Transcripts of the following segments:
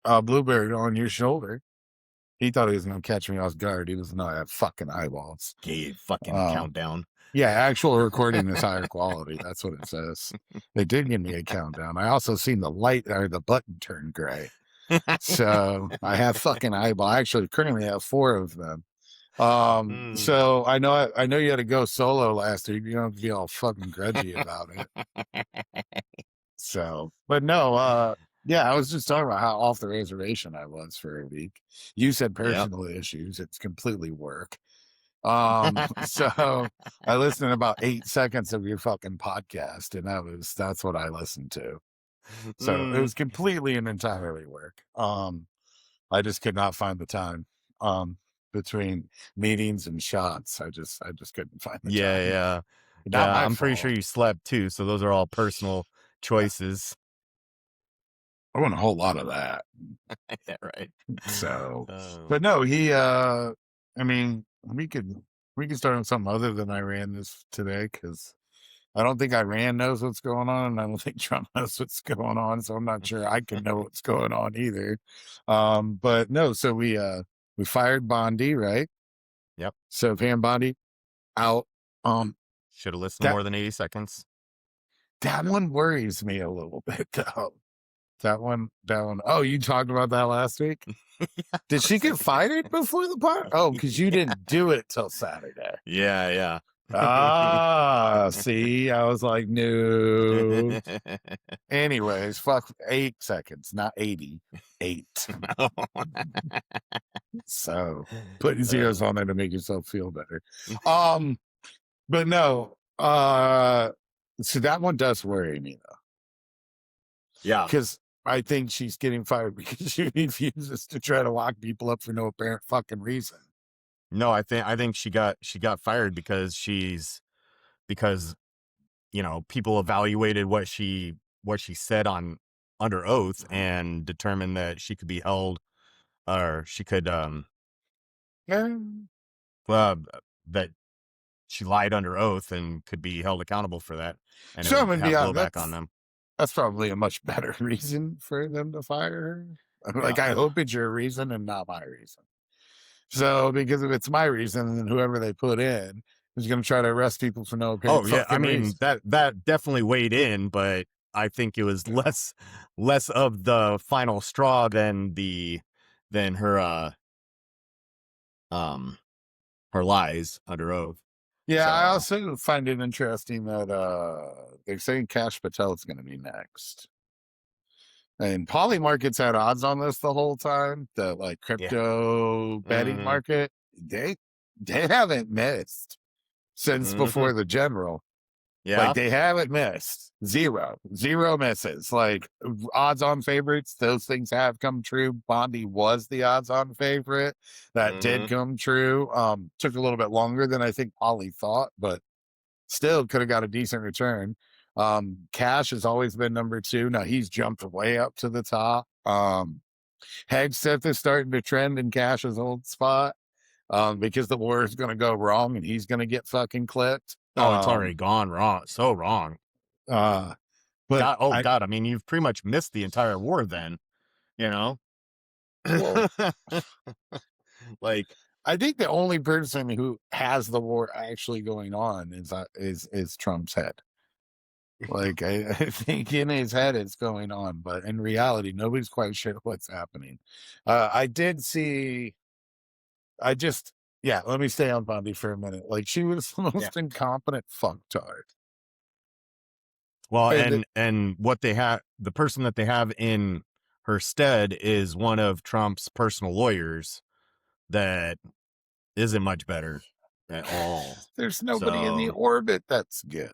Blueberry on your shoulder. He thought he was going to catch me off guard. He doesn't know I have fucking eyeballs. Okay, fucking countdown. Yeah, actual recording is higher quality. That's what it says. They did give me a countdown. I also seen the light or the button turn gray. So I have fucking eyeball. I actually currently have 4 of them. So I know you had to go solo last week. You don't have to be all fucking grudgy about it. So, but no, yeah, I was just talking about how off the reservation I was for a week. You said personal issues. It's completely work. So I listened to about 8 seconds of your fucking podcast, and that's what I listened to. So it was completely and entirely work. I just could not find the time. Between meetings and shots, I just couldn't find the time. Yeah. Not my I'm pretty fault. sure you slept too, so those are all personal choices. I want a whole lot of that. Yeah, right. So, but no, I mean, we could start on something other than Iran this today, because I don't think Iran knows what's going on, and I don't think Trump knows what's going on. So I'm not sure I can know what's going on either. But no, so we fired Bondi, right? Yep. So Pam Bondi out. Should have listened more than 80 seconds. That one worries me a little bit, though. That one. Oh, you talked about that last week? Did she get fired before the part? Oh, because you didn't do it till Saturday. Yeah. See, I was like, no. Anyways, fuck 8 seconds, not 80. 8. So putting zeros on there to make yourself feel better. But no, so that one does worry me though. Yeah. Because I think she's getting fired because she refuses to try to lock people up for no apparent fucking reason. No, I think she got fired because people evaluated what she said under oath and determined that she could be held, or she could that she lied under oath and could be held accountable for that, and So it I'm would gonna be have honest, blowback on them. that's probably a much better reason for them to fire her. Like, Yeah. I hope it's your reason and not my reason. So, because if it's my reason, then whoever they put in is going to try to arrest people for no apparent Oh yeah, I mean reason. that definitely weighed in, but I think it was less of the final straw than her her lies under oath. Yeah, So. I also find it interesting that they're saying Cash Patel's going to be next. And Poly Market's had odds on this the whole time. The like crypto betting market, they haven't missed since before the general. Yeah. Like, they haven't missed. Zero misses. Like, odds on favorites, those things have come true. Bondi was the odds on favorite. That did come true. Took a little bit longer than I think Polly thought, but still could have got a decent return. Cash has always been number 2. Now he's jumped way up to the top. Hegseth is starting to trend in Cash's old spot. Because the war is going to go wrong and he's going to get fucking clipped. Oh, it's already gone wrong. So wrong. But God, I mean, you've pretty much missed the entire war then, well, like, I think the only person who has the war actually going on is Trump's head. Like, I think in his head it's going on, but in reality, nobody's quite sure what's happening. Let me stay on Bondi for a minute. Like, she was the most incompetent fucktard. Well, and what they have, the person that they have in her stead is one of Trump's personal lawyers that isn't much better at all. There's nobody in the orbit that's good.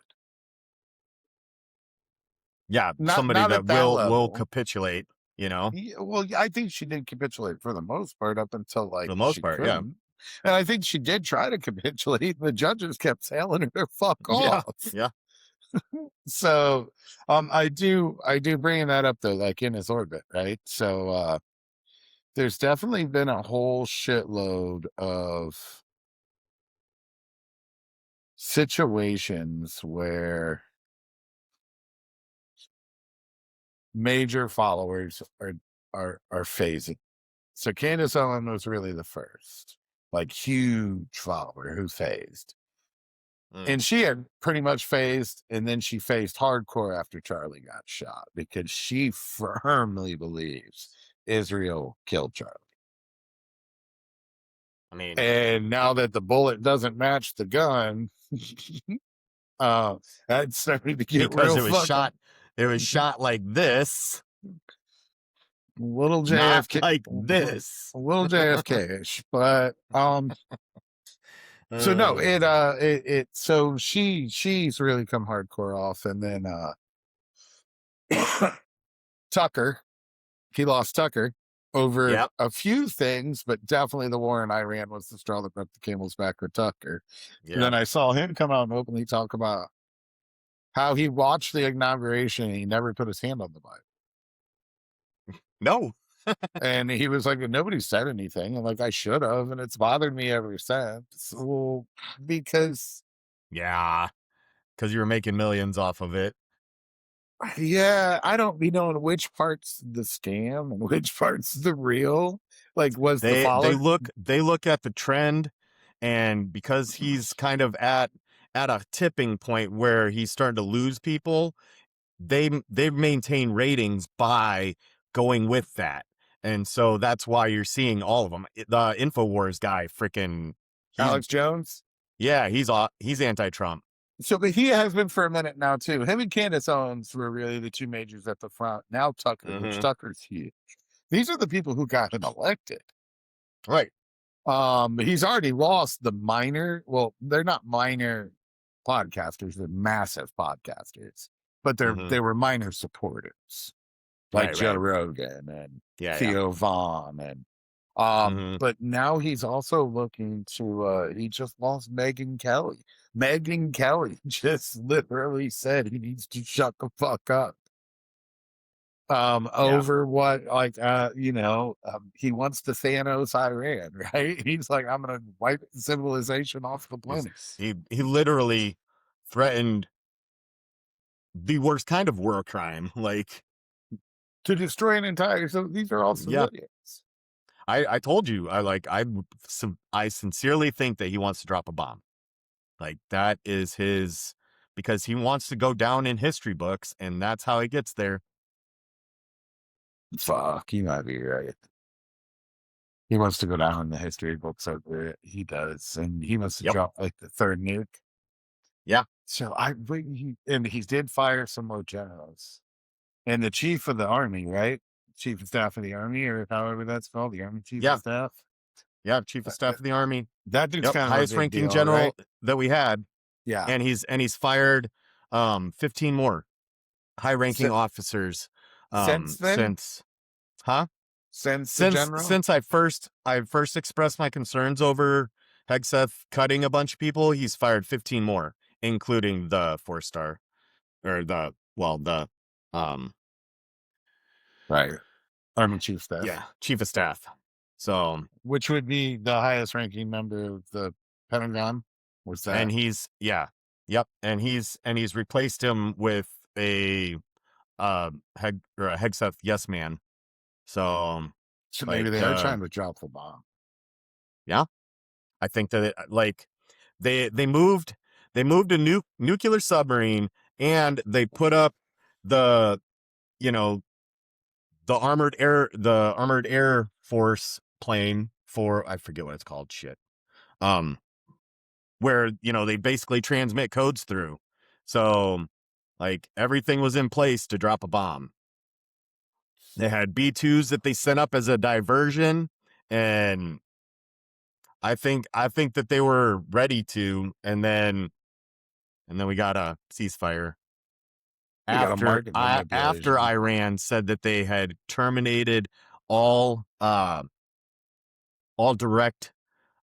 Yeah, somebody that will capitulate, Yeah, well, I think she did capitulate for the most part up until like for the most part, yeah. And I think she did try to capitulate. The judges kept telling her to fuck off. Yeah. So, I do bringing that up though, like in his orbit, right? So, there's definitely been a whole shitload of situations where major followers are are phasing. So Candace Owen was really the first, like, huge follower who phased. And she had pretty much phased, and then she phased hardcore after Charlie got shot because she firmly believes Israel killed Charlie. I mean, And now that the bullet doesn't match the gun, that's starting to get because real it was fucking shot like this, little not JFK, like this. a little JFK-ish, but so no, so she's really come hardcore off, and then Tucker, he lost Tucker over Yep. a few things, but definitely the war in Iran was the straw that broke the camel's back with Tucker. And then Yeah. I saw him come out and openly talk about how he watched the inauguration and he never put his hand on the Bible. No. And he was like, nobody said anything. And like, I should have. And it's bothered me ever since. Well, because, Yeah. Because you were making millions off of it. yeah, I don't be knowing which part's the scam and which part's the real. Like, was the They follow? look at the trend, and because he's kind of at a tipping point where he's starting to lose people, they maintain ratings by going with that. And so that's why you're seeing all of them. The InfoWars guy, freaking, Alex Jones? yeah, he's anti-Trump. So, but he has been for a minute now too. Him and Candace Owens were really the two majors at the front. Now Tucker, which Tucker's huge. These are the people who got him elected. Right. He's already lost the minor. Well, they're not minor podcasters; they're massive podcasters, but they were minor supporters, like Joe Rogan and Theo Vaughn, and but now he's also looking to. He just lost Megyn Kelly. Megyn Kelly just literally said he needs to shut the fuck up. Over what, like, he wants to Thanos Iran, right? He's like, I'm gonna wipe civilization off the planet. He literally threatened the worst kind of war crime, like To destroy an entire. So these are all civilians. I told you, I sincerely think that he wants to drop a bomb. Like, that is his, because he wants to go down in history books, and that's how he gets there. Fuck, you might be right. He wants to go down in the history books over it. He does, and he must have dropped like the third nuke. Yeah. So he did fire some more generals, and the chief of the army, right? Chief of staff of the army, or however that's called, the army chief of staff. Yeah, chief of staff of the army. That dude's kind of highest ranking general, right? That we had. Yeah, and he's fired 15 more high ranking officers since then. Since I first expressed my concerns over Hegseth cutting a bunch of people, he's fired 15 more, including the 4-star, or right, army chief of staff. Yeah, chief of staff. So, which would be the highest ranking member of the Pentagon. Was that? And he's and he's replaced him with a Hegseth yes man. So maybe they are trying to drop the bomb. Yeah, I think that they moved a nuclear submarine, and they put up the armored air force plane for, I forget what it's called. Shit. Where they basically transmit codes through. So like, everything was in place to drop a bomb. They had B-2s that they sent up as a diversion, and I think that they were ready to, and then we got a ceasefire after Iran said that they had terminated all direct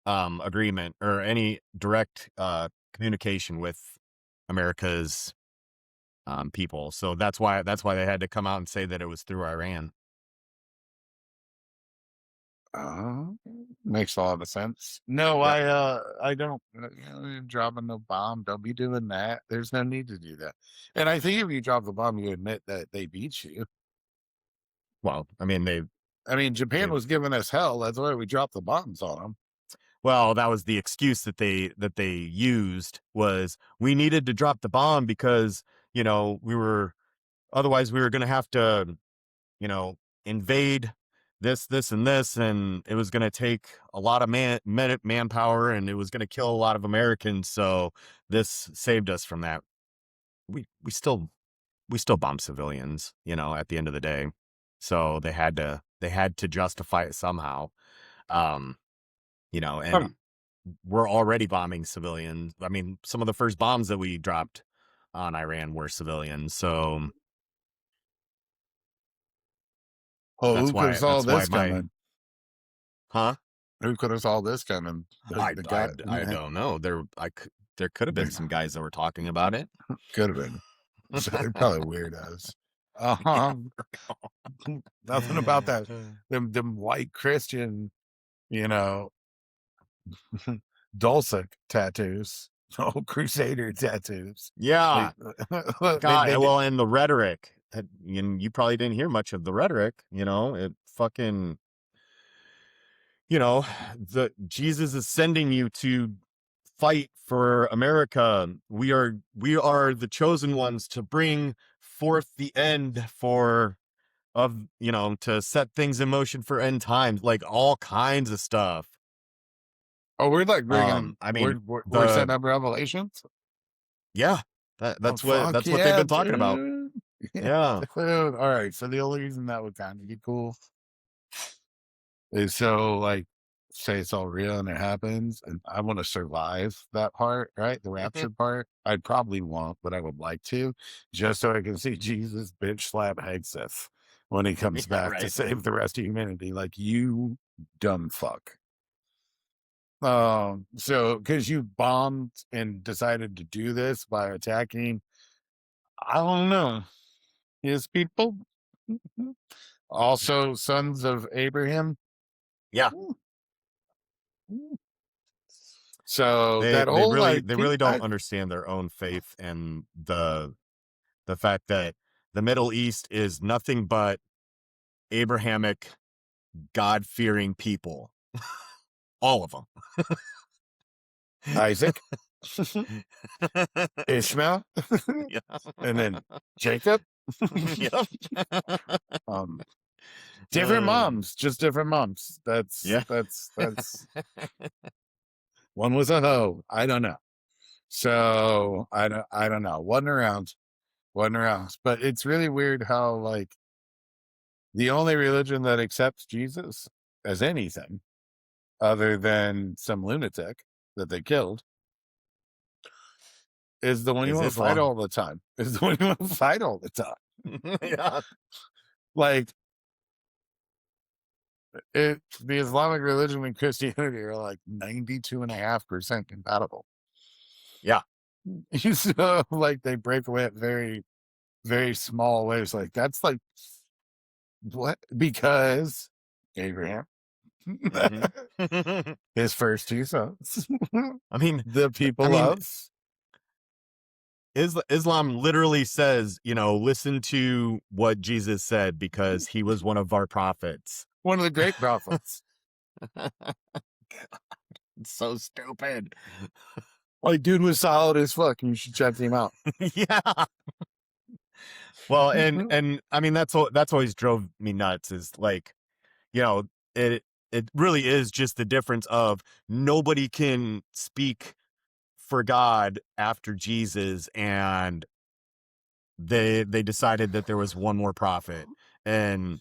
agreement or any direct communication with America's people. So that's why they had to come out and say that it was through Iran. Makes a lot of sense. No, I don't. Dropping no bomb. Don't be doing that. There's no need to do that. And I think if you drop the bomb, you admit that they beat you. Well, I mean, I mean, Japan was giving us hell. That's why we dropped the bombs on them. Well, that was the excuse that they used, was we needed to drop the bomb because, otherwise we were going to have to, invade this and this, and it was going to take a lot of manpower, and it was going to kill a lot of Americans. So this saved us from that. We still bomb civilians, at the end of the day. So they had to justify it somehow. And we're already bombing civilians. I mean, some of the first bombs that we dropped on Iran were civilians. So who could have saw this coming? Huh? Who could have saw this coming? I don't know. There could have been some guys that were talking about it. Could have been. So they're probably weirdos. Nothing about that. Them white Christian, Dulcic tattoos, Crusader tattoos. Yeah. God, and the rhetoric. You probably didn't hear much of the rhetoric. It fucking, the Jesus is sending you to fight for America. We are the chosen ones to bring forth the end to set things in motion for end times, like all kinds of stuff. Oh, we're like bringing. We're setting up Revelations. Yeah, that's what they've been talking about. Yeah. All right. So the only reason that would kind of be cool is so, like, say it's all real and it happens, and I want to survive that part, right? The rapture part. I'd probably won't, but I would like to, just so I can see Jesus bitch slap Hegseth when he comes back to save the rest of humanity. Like, you dumb fuck. So because you bombed and decided to do this by attacking, I don't know, his people, also sons of Abraham. Yeah. So they really don't understand their own faith, and the fact that the Middle East is nothing but Abrahamic, God-fearing people. All of them. Isaac, Ishmael, and then Jacob. Different moms, just different moms. That's one was a hoe. I don't know. So I don't know. Wasn't around. But it's really weird how, like, the only religion that accepts Jesus as anything other than some lunatic that they killed is the one you want to fight all the time. Yeah. Like, the Islamic religion and Christianity are like 92.5% compatible. Yeah. So, like, they break away at very, very small ways. Like, that's like, what? Because Abraham, his first two sons. I mean, the people of Islam literally says, listen to what Jesus said, because he was one of our prophets. One of the great prophets. It's so stupid. Like, dude was solid as fuck. You should check him out. Yeah. Well, and I mean, that's always drove me nuts, is like, it really is just the difference of nobody can speak for God after Jesus, and they decided that there was one more prophet, and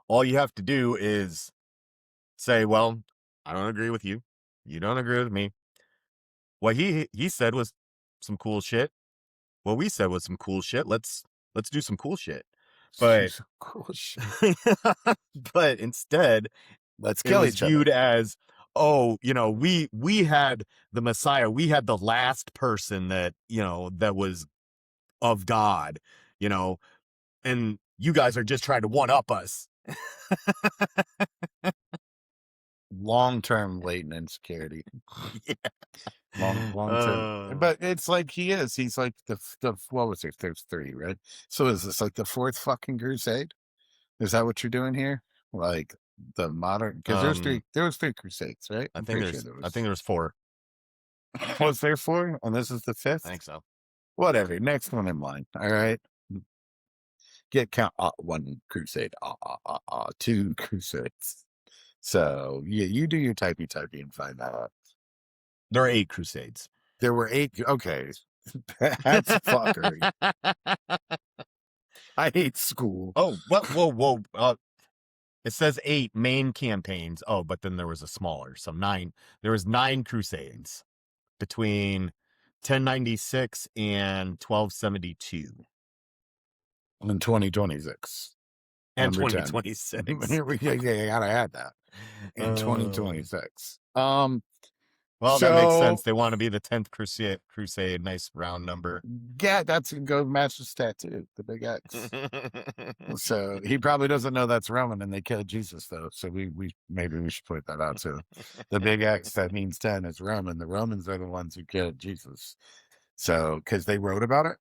all you have to do is say, well, I don't agree with you, you don't agree with me. What he said was some cool shit. What we said was some cool shit. Let's do some cool shit. But but instead, let's kill each other. Viewed as, oh, we had the Messiah, we had the last person that that was of God, and you guys are just trying to one up us. Long-term latent insecurity. Yeah. Long-term. But it's like he's like the what was it? There's 3, right? So is this like the 4th fucking crusade? Is that what you're doing here? Like the modern, because there was three crusades, right? I think there's 4. Was there 4? And this is the 5th? I think so. Whatever. Next one in line. All right. Get count 1 crusade, 2 crusades. So yeah, you do your typey and find that out. There are 8 crusades. There were 8. Okay. That's fuckery. I hate school. Oh, whoa. It says 8 main campaigns. Oh, but then there was a smaller. So 9. There was 9 crusades between 1096 and 1272. In 2026. And Number 10. 2026. Yeah, you gotta add that. In 2026. Well, that makes sense. They want to be the 10th crusade. Nice round number. Yeah, that's going to go match the tattoo, the big X. So he probably doesn't know that's Roman, and they killed Jesus, though. So we maybe we should point that out too. The big X, that means 10, is Roman. The Romans are the ones who killed Jesus. So because they wrote about it.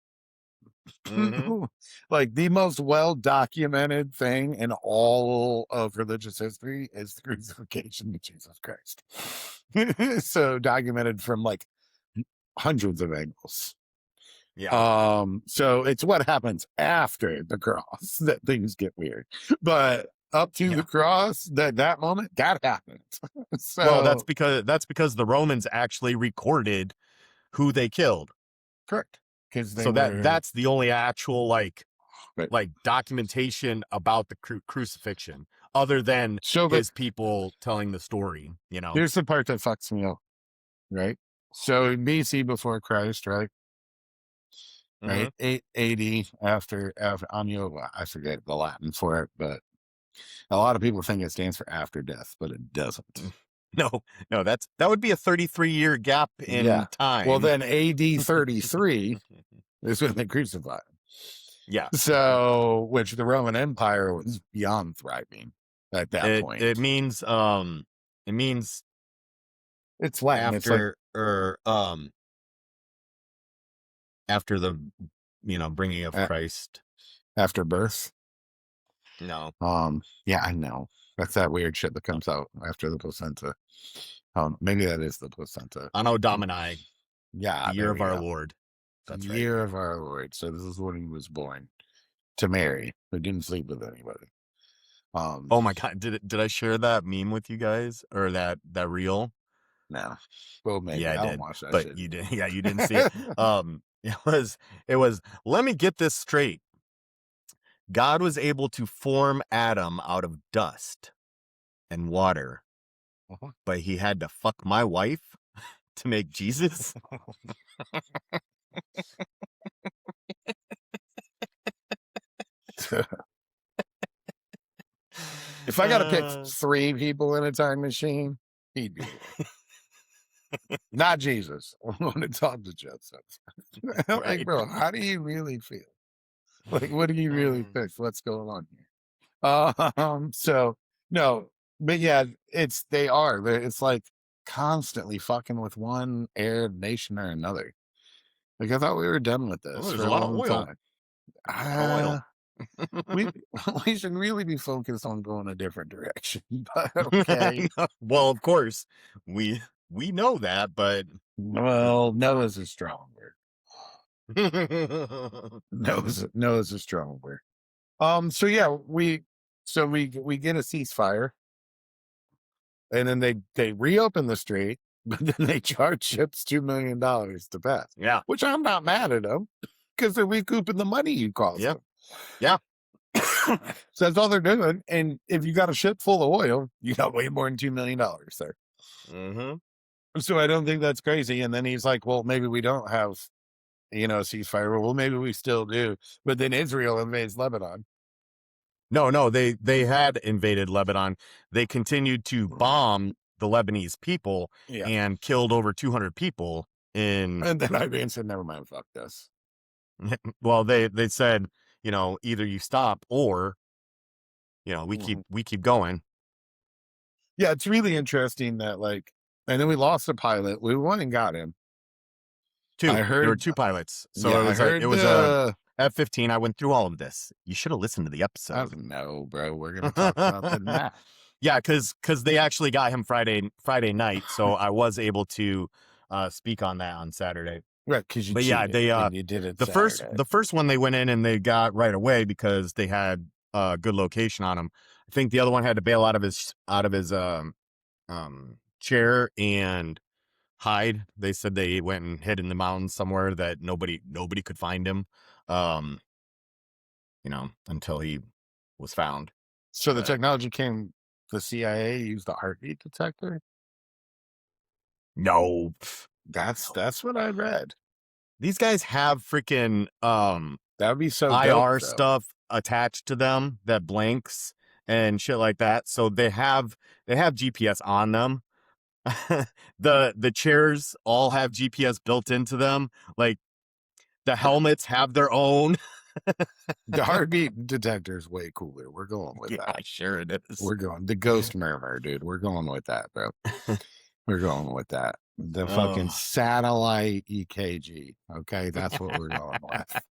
Like the most well-documented thing in all of religious history is the crucifixion of Jesus Christ. So documented from like hundreds of angles. Yeah. So it's what happens after the cross that things get weird. But up to the cross, that moment, that happened. So, well, that's because the Romans actually recorded who they killed. Correct. So that's the only actual like documentation about the crucifixion, other than his people telling the story. You know, here's the part that fucks me up. Right. So BC before Christ, right? Right. 880 after I forget the Latin for it, but a lot of people think it stands for after death, but it doesn't. No, that would be a 33-year gap in time. Well, then AD 33 is when they crucified him. Yeah. So, which the Roman Empire was beyond thriving at that point. It means it's Latin. After after the bringing of Christ. After birth. No. Yeah, I know. That's that weird shit that comes out after the placenta. Maybe that is the placenta. Anno Domini. Yeah. Year of our Lord. That's right. Year of our Lord. So this is when he was born to Mary, who didn't sleep with anybody. Oh my God. Did I share that meme with you guys, or that reel? No. Well, maybe. Yeah, I did. Watch that but shit. You did. Yeah, you didn't see it. It was, let me get this straight. God was able to form Adam out of dust and water, but he had to fuck my wife to make Jesus. If I got to pick 3 people in a time machine, he'd be not Jesus. I want to talk to Joseph. Like, bro, how do you really feel? Like, what do you really think? What's going on here? So no, but yeah, it's like constantly fucking with one Arab nation or another. Like, I thought we were done with this. There's a lot of oil. We should really be focused on going a different direction. But okay. Well, of course, we know that, but no is a strong word. No is a strong word. So yeah, we get a ceasefire, and then they reopen the strait, but then they charge ships $2 million to pass. Yeah, which I'm not mad at them, because they're recouping the money you cost them. Yeah. So that's all they're doing. And if you got a ship full of oil, you got way more than $2 million there. So I don't think that's crazy. And then he's like, well, maybe we don't have, a ceasefire. Well, maybe we still do. But then Israel invades Lebanon. No, they had invaded Lebanon. They continued to bomb the Lebanese people and killed over 200 people. And then Iran said, never mind, fuck this. Well, they said, either you stop or, we keep going. Yeah, it's really interesting that and then we lost a pilot. We went and got him. There were 2 pilots. So it was F-15. I went through all of this. You should have listened to the episode. No, bro. We're gonna talk about the map. Yeah, because they actually got him Friday night, so I was able to speak on that on Saturday. Right, because you But yeah, cheated they and you did it the Saturday. first one they went in and they got right away because they had a good location on him. I think the other one had to bail out of his chair and hide. They said they went and hid in the mountains somewhere that nobody could find him. Until he was found. So the technology came. The CIA used a heartbeat detector. No, That's what I read. These guys have freaking That would be so IR dope, stuff attached to them that blinks and shit like that. So they have GPS on them. The chairs all have GPS built into them. Like the helmets have their own. The heartbeat detector is way cooler. We're going with that. Sure it is. We're going the ghost murmur, dude. We're going with that, bro. We're going with that. The fucking satellite EKG. Okay, that's what we're going with.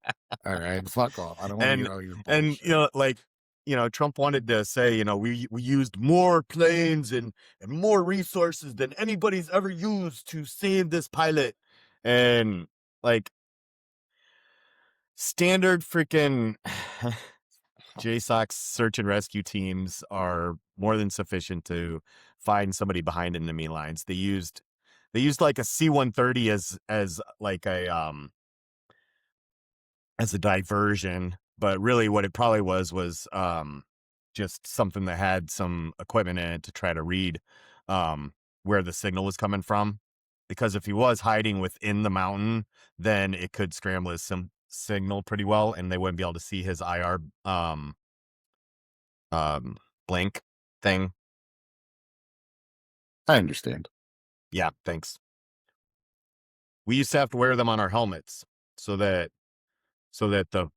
All right, fuck off. I don't want to hear all your bullshit. And Trump wanted to say, we used more planes and more resources than anybody's ever used to save this pilot. And like standard freaking JSOC search and rescue teams are more than sufficient to find somebody behind enemy lines. They used like a C-130 as like a as a diversion, but really what it probably was just something that had some equipment in it to try to read where the signal was coming from. Because if he was hiding within the mountain, then it could scramble his signal pretty well, and they wouldn't be able to see his IR blink thing. I understand. Yeah, thanks. We used to have to wear them on our helmets so that the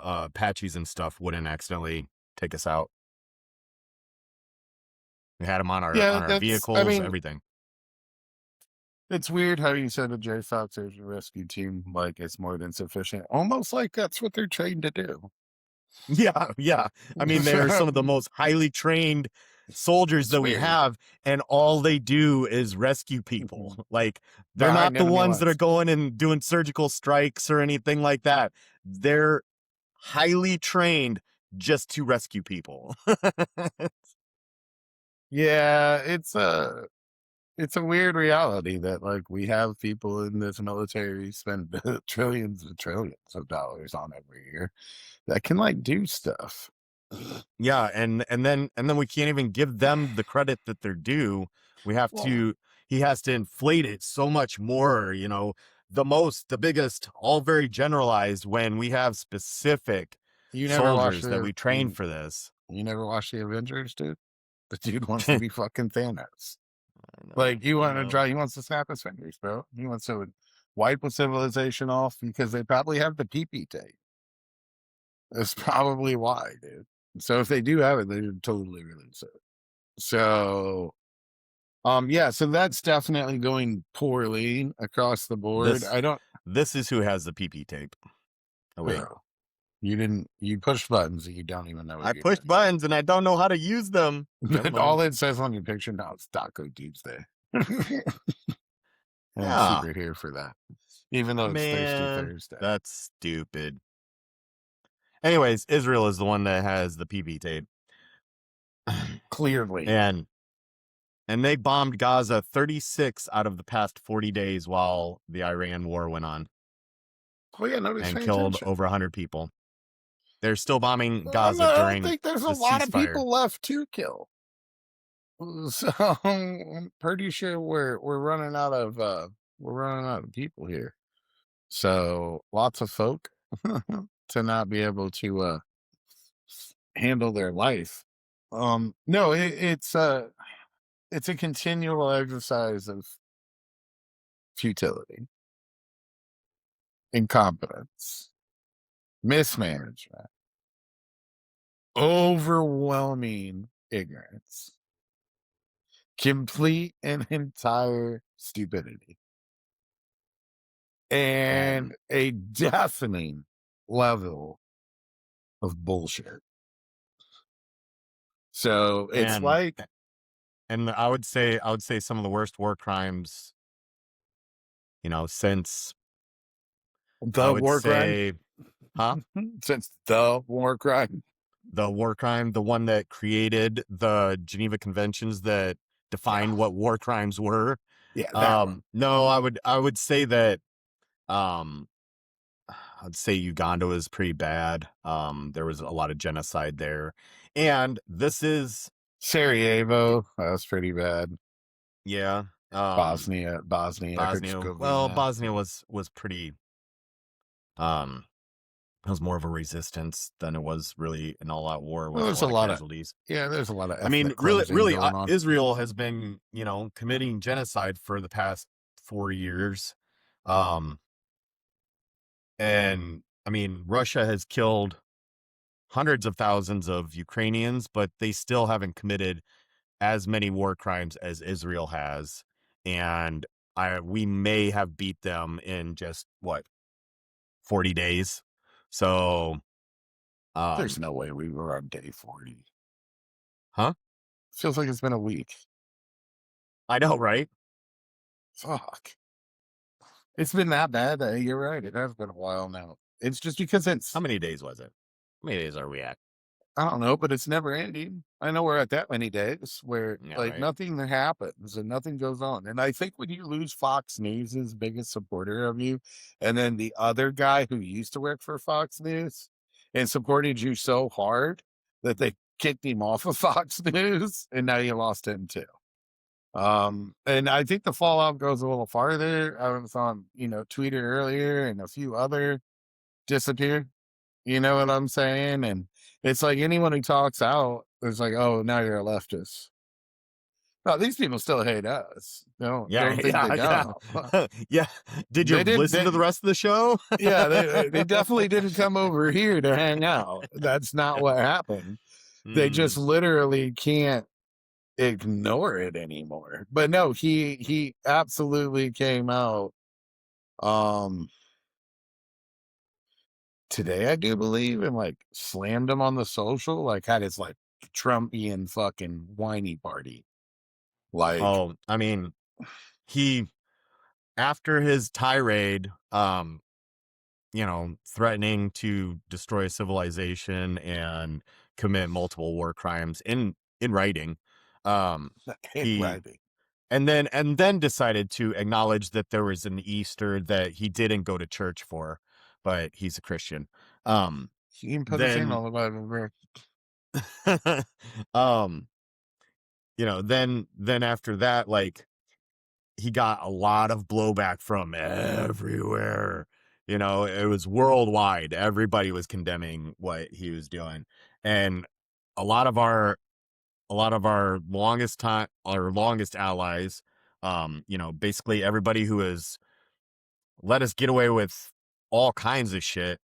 Apaches and stuff wouldn't accidentally take us out. We had them on our vehicles, everything. It's weird how you said a JSOC search and rescue team like it's more than sufficient. Almost like that's what they're trained to do. Yeah. I mean, they're some of the most highly trained soldiers that we have, and all they do is rescue people. Like they're not the ones that are going and doing surgical strikes or anything like that. They're highly trained just to rescue people. Yeah, it's a weird reality that like we have people in this military spend trillions and trillions of dollars on every year that can like do stuff. Yeah, and then we can't even give them the credit that they're due. We have to. He has to inflate it so much more. The biggest, all very generalized. When we have specific soldiers that we train for this. You never watch the Avengers, dude. The dude wants to be fucking Thanos. Like he wants to snap his fingers, bro. He wants to wipe a civilization off because they probably have the PP tape. That's probably why, dude. So if they do have it, they should totally release it. So, yeah, so that's definitely going poorly across the board. This is who has the PP tape. Oh wait, you pushed buttons and you don't even know. I pushed buttons and I don't know how to use them. All it says on your picture now is Taco Tuesday. I'm super here for that. Even though it's Thirsty Thursday. That's stupid. Anyways, Israel is the one that has the PP tape. Clearly. And they bombed Gaza 36 out of the past 40 days while the Iran war went on. Oh, yeah, and killed over 100 people. They're still bombing Gaza during. I think there's a lot of people left to kill. So I'm pretty sure we're running out of people here. So lots of folk to not be able to handle their life. No, it's a continual exercise of futility, incompetence, mismanagement, overwhelming ignorance, complete and entire stupidity, and a deafening level of bullshit. So it's and like I would say some of the worst war crimes, since I the would war crime, say, huh? since the war crime. The war crime, the one that created the Geneva Conventions that Yeah. defined what war crimes were. Yeah, that one. No, I would say that um I'd say Uganda was pretty bad. There was a lot of genocide there. And this is Sarajevo, that was pretty bad. yeah, Bosnia, Bosnia. Well, Herzegovina. Bosnia was pretty um it was more of a resistance than it was really an all-out war Well, with a there's a lot of lot of casualties. there's a lot of I mean, ethnic really, cleansing really, going on. Israel has been, committing genocide for the past 4 years. Um, and I mean, Russia has killed hundreds of thousands of Ukrainians, but they still haven't committed as many war crimes as Israel has. And we may have beat them in just 40 days. So, There's no way we were on day 40. huh? Feels like it's been a week. I know, right? Fuck. It's been that bad. You're right. It has been a while now. It's just because How it's, many days was it? How many days are we at? I don't know, but it's never ending. I know we're at that many days where Yeah, like right. nothing happens and nothing goes on. And I think when you lose Fox News's biggest supporter of you, and then the other guy who used to work for Fox News and supported you so hard that they kicked him off of Fox News, and now you lost him too. And I think the fallout goes a little farther. I was on, Twitter earlier, and a few other disappeared. You know what I'm saying? And it's like anyone who talks out is like, oh, now you're a leftist. No, these people still hate us. Yeah, Don't think they yeah, don't. yeah. Yeah. Did you They did. listen to the rest of the show? Yeah, they definitely didn't come over here to hang out. That's not what happened. They just Mm. literally can't ignore it anymore. But no, he absolutely came out um today, I do believe, and like slammed him on the social, like had his like Trumpian fucking whiny party. Like, Oh, I mean, he after his tirade, threatening to destroy civilization and commit multiple war crimes in writing, um, he handwriting. and then decided to acknowledge that there was an Easter that he didn't go to church for, but he's a Christian. Um, You can put his hand then all the way. um, then after that, like he got a lot of blowback from everywhere. It was worldwide. Everybody was condemning what he was doing. And a lot of our longest allies, basically everybody who has let us get away with all kinds of shit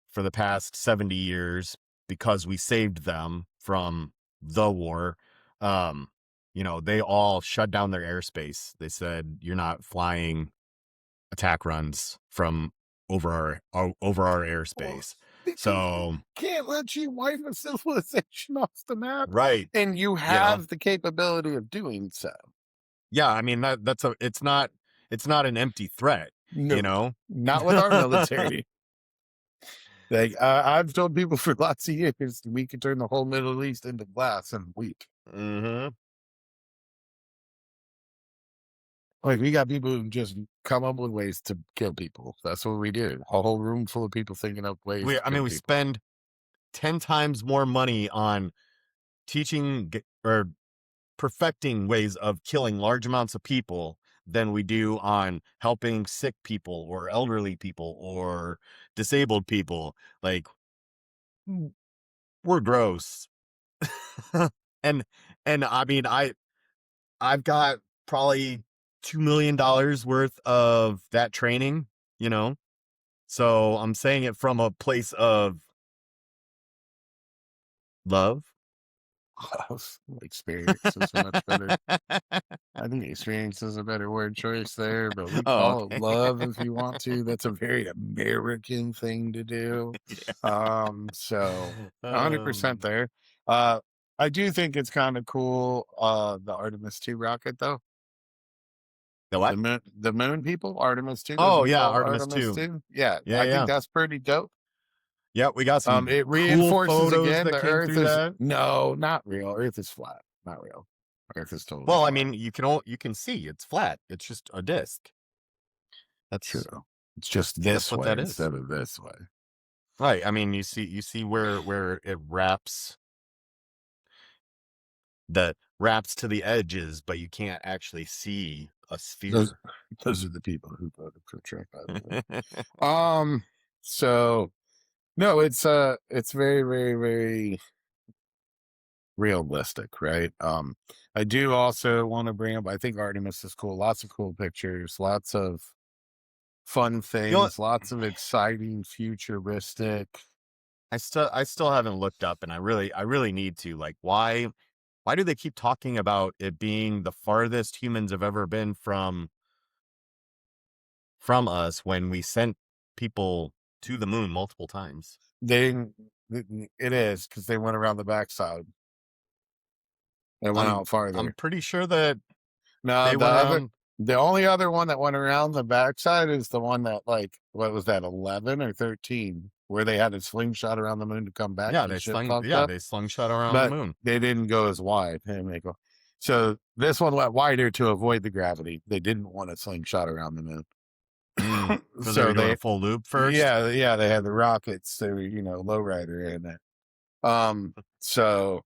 for the past 70 years because we saved them from the war. They all shut down their airspace. They said, you're not flying attack runs from over our Well, airspace. because they So, can't let you wipe a civilization off the map, right, and you you know, have the capability of doing so. yeah, I mean it's not an empty threat, you No, know. not with our military. Like I've told people for lots of years, we could turn the whole Middle East into glass in a week. Hmm. Like we got people who just come up with ways to kill people. That's what we do. A whole room full of people thinking up ways to I kill mean, we people. spend 10 times more money on teaching or perfecting ways of killing large amounts of people than we do on helping sick people or elderly people or disabled people. Like, we're gross. and I mean, I've got probably $2 million worth of that training, you know. So I'm saying it from a place of love. Experience is a much better. I think experience is a better word choice there, but we Oh, call it okay. love if you want to. That's a very American thing to do. Yeah. So 100% there. Uh, I do think it's kind of cool. The Artemis 2 rocket though. The what? The moon people, Artemis 2, doesn't Oh, it yeah, call Artemis Artemis 2. 2? Yeah, Yeah, I think yeah. that's pretty dope. Yeah, we got some It cool reinforces photos again that the came Earth through is that. no, not real. Earth is flat, not real. Earth is totally Well, I flat. mean, you can see it's flat. It's just a disc. That's True. It's just that's this what way that is. instead of this way. Right. I mean, you see where it wraps to the edges, but you can't actually see a Those sphere. those are the people who voted for Trump, by the way. So no, it's very, very, very realistic, right? I do also want to bring up, I think Artemis is cool. Lots of cool pictures, lots of fun You know, things, lots of exciting futuristic. I still haven't looked up, and I really need to. Like, why do they keep talking about it being the farthest humans have ever been from us when we sent people to the moon multiple times? They it is because they went around the backside. They went I'm out I'm farther. pretty sure that No, they went around. the only other one that went around the backside is the one that, like, what was that, 11 or 13, where they had a slingshot around the moon to come back because shit fucked up. They slungshot around the But moon. they didn't go as wide. They didn't make so this one went wider to avoid the gravity. They didn't want a slingshot around the moon. So they were So doing a they, full loop first. yeah, they had the rockets. They were, lowrider in it. So,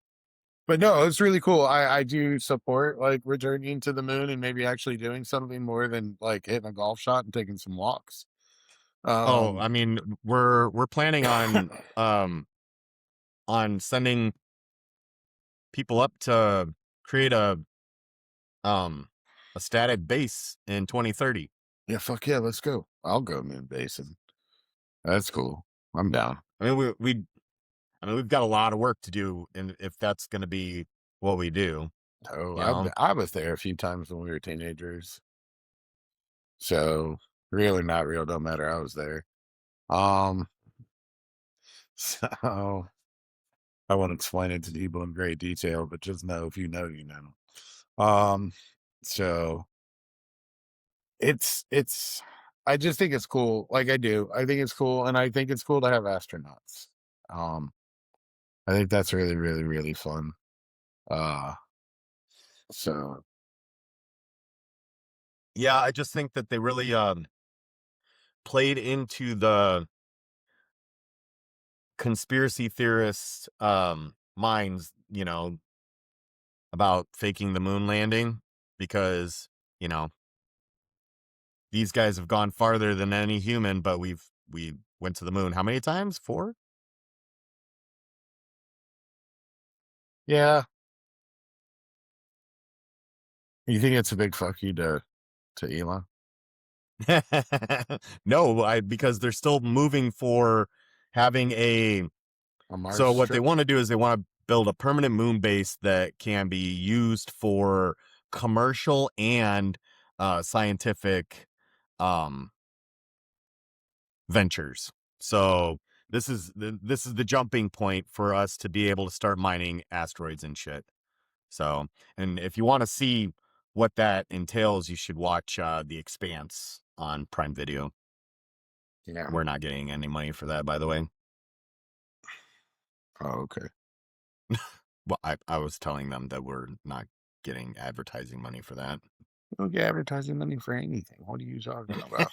but no, it's really cool. I do support like returning to the moon and maybe actually doing something more than like hitting a golf shot and taking some walks. Oh, Um, I mean, we're planning on sending people up to create um a static base in 2030. yeah, fuck yeah, let's go. I'll go moon basin. That's cool. I'm down. I mean, I mean, we've got a lot of work to do, and if that's going to be what we do, Oh, you know. I was there a few times when we were teenagers. So real or not real, don't matter. I was there. Um, so I won't explain it to people in great detail, but just know if you know, you know. So it's I just think it's cool. Like I do. I think it's cool, and I think it's cool to have astronauts. Um, I think that's really, really, really fun. Uh so Yeah, I just think that they really played into the conspiracy theorists minds, about faking the moon landing because, you know, these guys have gone farther than any human, but we went to the moon how many times? 4? yeah. You think it's a big fuck you to Elon? No, because they're still moving for having a. A Mars So what they trip? want to do is they want to build a permanent moon base that can be used for commercial and scientific um, ventures. So this is the jumping point for us to be able to start mining asteroids and shit. So, and if you want to see what that entails, you should watch The Expanse on Prime Video. Yeah. We're not getting any money for that, by the way. Oh, okay. Well, I was telling them that we're not getting advertising money for that. We don't get advertising money for anything. What are you talking about?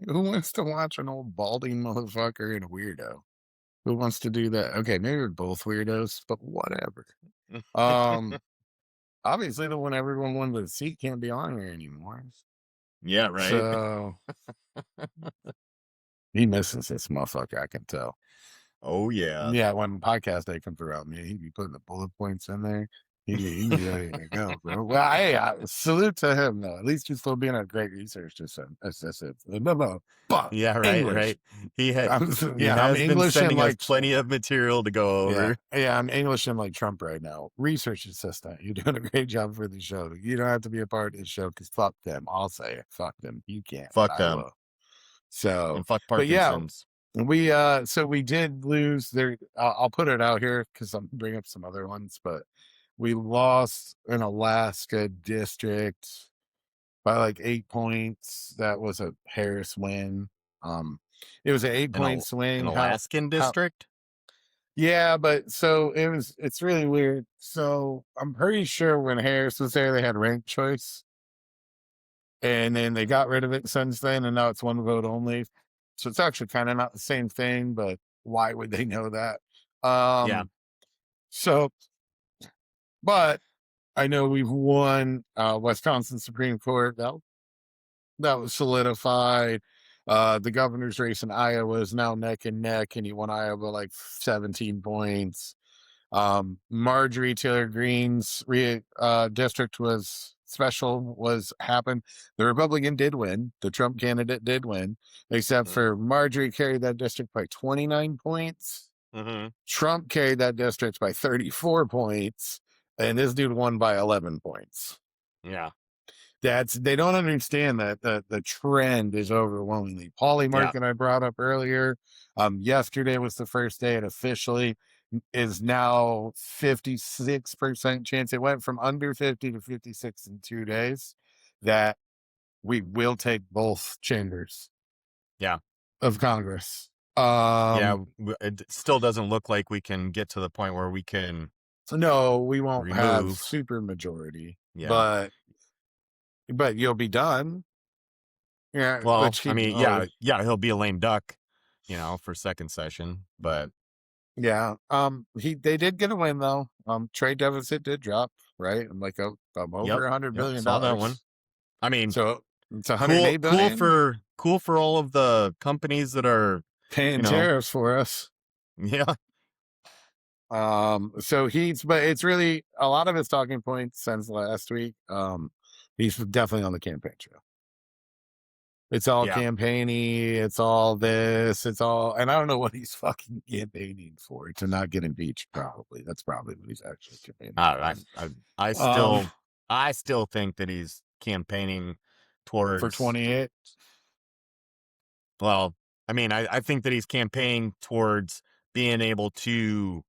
Who wants to watch an old balding motherfucker and a weirdo? Who wants to do that? Okay, maybe we're both weirdos, but whatever. Um, Obviously the one everyone wanted to see can't be on here anymore. Yeah, right. So he misses this motherfucker, I can tell. Oh yeah. Yeah, when podcast day comes around, man, he'd be putting the bullet points in there. He'd be ready to go, bro. Well, hey, salute to him though. At least he's still being a great research assistant. No, but Yeah, right, English. right. He ha- Yeah, he I'm has been English and sending us like plenty of material to go yeah, over. yeah, I'm English and like Trump right now. Research assistant. You're doing a great job for the show. You don't have to be a part of the show because fuck them. I'll say it. Fuck them. You can't, but Fuck I them will. So, and fuck but yeah, Parkinson's. so we did lose there. I'll put it out here because I'm bring up some other ones, but we lost an Alaska district by like 8 points. That was a Harris win. Um, it was an eight An point Al- an swing. Alaskan How, district? yeah, but so it's really weird. So I'm pretty sure when Harris was there, they had ranked choice. And then they got rid of it since then, and now it's one vote only. So it's actually kind of not the same thing, but why would they know that? Yeah. So but I know we've won Wisconsin Supreme Court. That was solidified. The governor's race in Iowa is now neck and neck, and he won Iowa like 17 points. Marjorie Taylor Greene's district was happened. The Republican did win. The Trump candidate did win, except for Marjorie carried that district by 29 points. Mm-hmm. Trump carried that district by 34 points, and this dude won by 11 points. Yeah. They don't understand that the trend is overwhelmingly. Poly market I brought up earlier. Yesterday was the first day it officially is now 56% chance. It went from under 50 to 56 in 2 days that we will take both chambers. Yeah. Of Congress. It still doesn't look like we can get to the point where we can. So no, we won't have remove. super majority. Yeah. But you'll be done. Yeah. Well, I mean, yeah, he'll be a lame duck, for second session, but yeah. They did get a win though. Trade deficit did drop, right? I'm like over $100 billion. Saw that one. I mean, so it's 108 billion. Cool for all of the companies that are paying tariffs for us. Yeah. But it's really a lot of his talking points since last week. He's definitely on the campaign trail. It's all campaigny. It's all this. It's all, and I don't know what he's fucking campaigning for. To not get impeached, probably. That's probably what he's actually campaigning. I still think that he's campaigning towards for 28. Well, I mean, I think that he's campaigning towards being able to,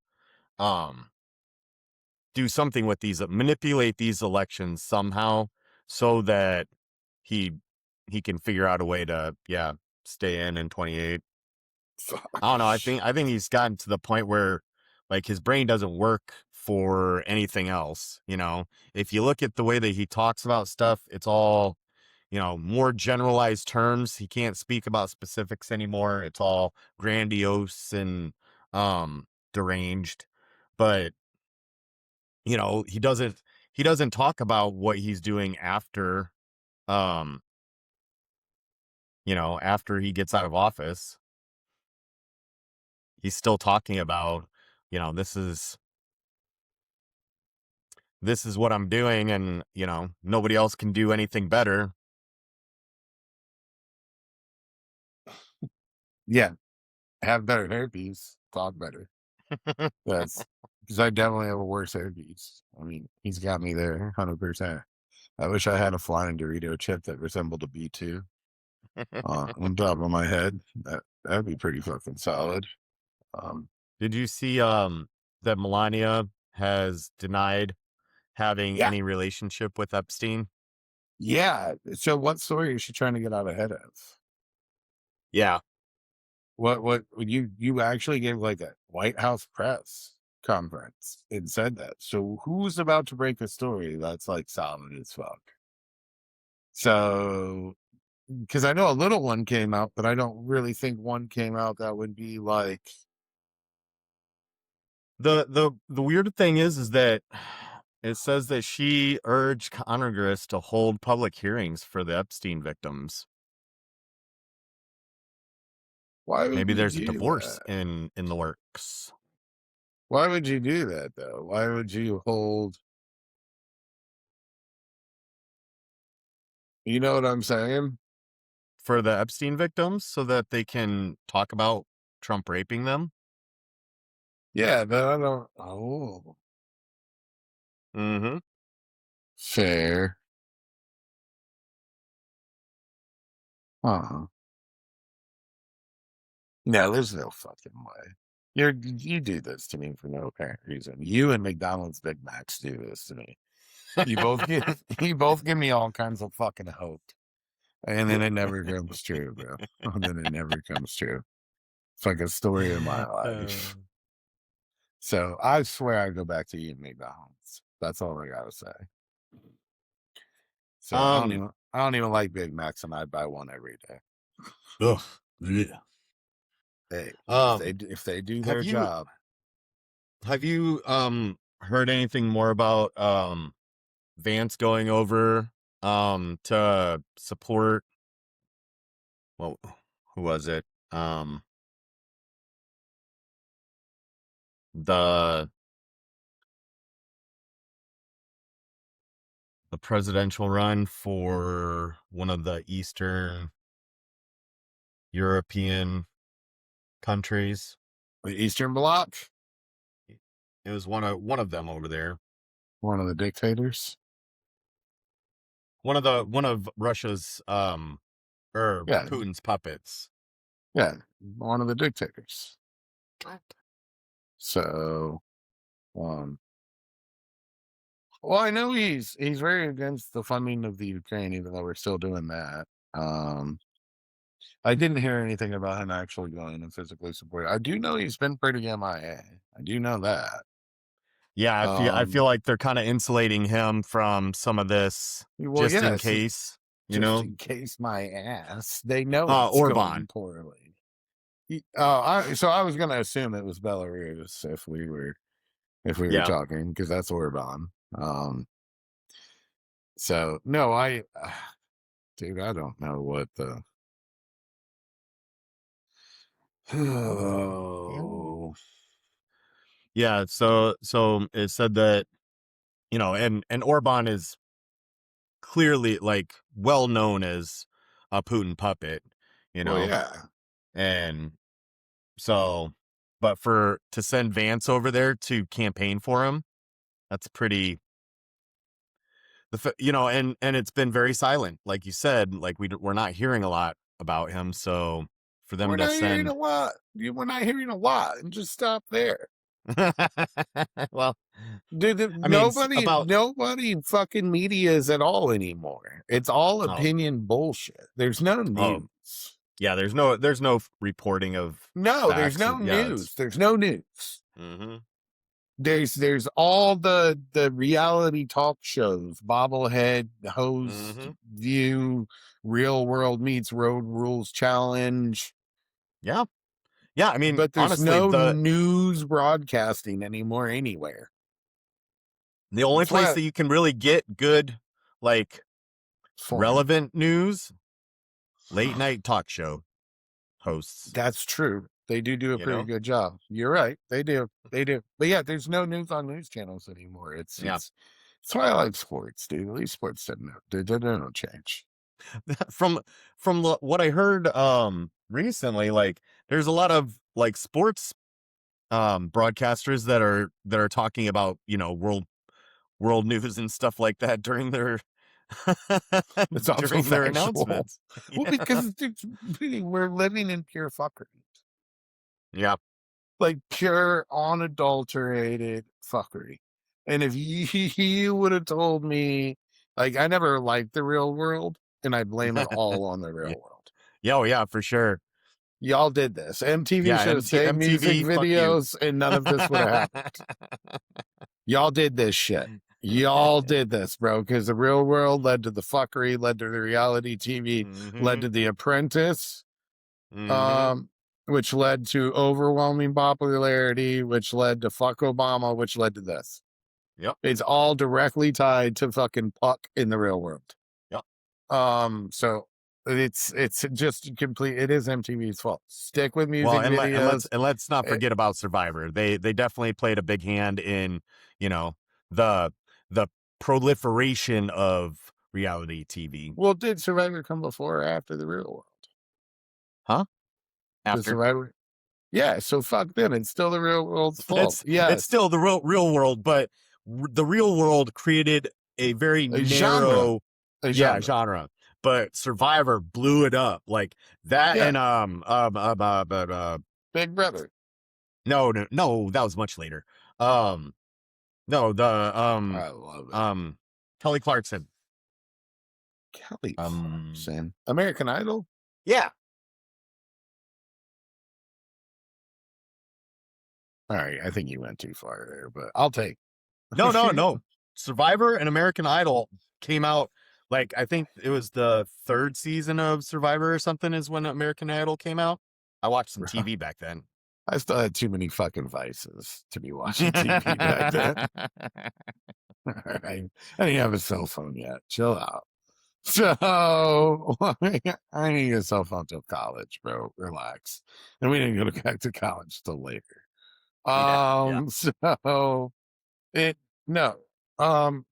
do something with these, manipulate these elections somehow, so that he can figure out a way to stay in 28. I don't know. I think he's gotten to the point where like his brain doesn't work for anything else. If you look at the way that he talks about stuff, it's all more generalized terms. He can't speak about specifics anymore. It's all grandiose and deranged. But he doesn't talk about what he's doing after after he gets out of office. He's still talking about, this is what I'm doing, and nobody else can do anything better. Yeah, have better hairpiece, talk better. That's because I definitely have a worse hairpiece. I mean, he's got me there 100%. I wish I had a flying Dorito chip that resembled a B2 on top of my head. That'd be pretty fucking solid. Did you see that Melania has denied having any relationship with Epstein? Yeah. So what story is she trying to get out ahead of? Yeah. What you actually gave like a White House press conference and said that. So who's about to break a story that's like solid as fuck? So because I know a little one came out, but I don't really think one came out that would be like the weird thing is that it says that she urged Congress to hold public hearings for the Epstein victims. why would maybe there's a do divorce that? in the works. Why would you do that though? Why would you hold You know what I'm saying? For the Epstein victims so that they can talk about Trump raping them. Yeah, but I don't. Oh, Mm-hmm. fair. Uh-huh. No, there's no fucking way. You do this to me for no apparent reason. You and McDonald's Big Macs do this to me. You both give you both give me all kinds of fucking hope. And then it never comes true, bro. And then it never comes true. It's like a story of my life. So I swear I go back to eating McDonald's. That's all I gotta say. So um, I don't even like Big Macs, and I'd buy one every day. ugh, yeah. Hey, Um, if they do have their you job, have you heard anything more about Vance going over to support, well, who was it? The the presidential run for one of the Eastern European countries. the Eastern Bloc, It was one of them over there. one of the dictators. One of Russia's or Yeah, Putin's puppets. yeah, one of the dictators. So, um, well, I know he's very against the funding of the Ukraine, even though we're still doing that. Um, I didn't hear anything about him actually going and physically support. I do know he's been pretty MIA. I do know that. Yeah, I feel like they're kind of insulating him from some of this Well, just in yes, case, you just know. in case my ass, they know it's going Orban. poorly. So I was gonna assume it was Belarus if we were Yeah. talking because that's Orban. So no, dude, I don't know what the. Oh, Yeah, so it said that, and Orban is clearly like well known as a Putin puppet, you well, know. yeah. And so, but to send Vance over there to campaign for him, that's pretty, and it's been very silent, like you said, like we're not hearing a lot about him. So for We're them to not hearing a send, lot. We're not hearing a lot, and just stop there. well, Dude, I mean, nobody fucking media is at all anymore. It's all oh, opinion bullshit. There's no oh, news. yeah, there's no reporting of No, there's facts. no Yeah, it's, news. There's no news. mm-hmm. There's all the reality talk shows, bobblehead, host, Mm-hmm. view, real world meets road rules challenge. Yeah. Yeah, I mean, But there's honestly, no the news broadcasting anymore anywhere. the only That's place why that you can really get good, like, foreign. relevant news, late night talk show hosts, That's true. They do a you pretty know? good job. You're right. They do. They do. But yeah, there's no news on news channels anymore. Yeah. It's why I like sports, dude. At least sports they don't change. from what I heard recently, like there's a lot of like sports broadcasters that are talking about, world news and stuff like that during their It's also during their factual. announcements. Well, Yeah. because we're living in pure fuckery. Yeah. Like pure unadulterated fuckery. And if you would have told me, like, I never liked the real world, and I blame it all on the real Yeah. world. Yeah, oh yeah, for sure. Y'all did this. MTV Yeah, should have stayed music MTV, fuck you. videos, and none of this would have happened. Y'all did this shit. Y'all did this, bro, because the real world led to the fuckery, led to the reality TV, led Mm-hmm. to The Apprentice, Mm-hmm. um, which led to overwhelming popularity, which led to fuck Obama, which led to this. Yep. It's all directly tied to fucking puck in the real world. Yep. So it's just complete. It is MTV's fault. Stick with Well, music and let's videos. and let's not forget about Survivor. They definitely played a big hand in, the the proliferation of reality TV. Well, did Survivor come before or after the real world? Huh? Did After Survivor? Yeah, so fuck them. It's still the real world's fault. it's Yes. still the real world, but the real world created a very A genre. narrow, A yeah, genre. genre. But Survivor blew it up like that, Yeah. and Big Brother. no, that was much later. No, the I love it. Kelly Clarkson. Kelly Clarkson. American Idol? Yeah. All right, I think you went too far there, but I'll take. No. Survivor and American Idol came out like I think it was the 3rd season of Survivor or something is when American Idol came out. I watched some TV back then. I still had too many fucking vices to be watching TV back then. All right. I didn't have a cell phone yet. Chill out. So I didn't get a cell phone till college, bro. Relax. And we didn't go back to college till later. Yeah. So it no.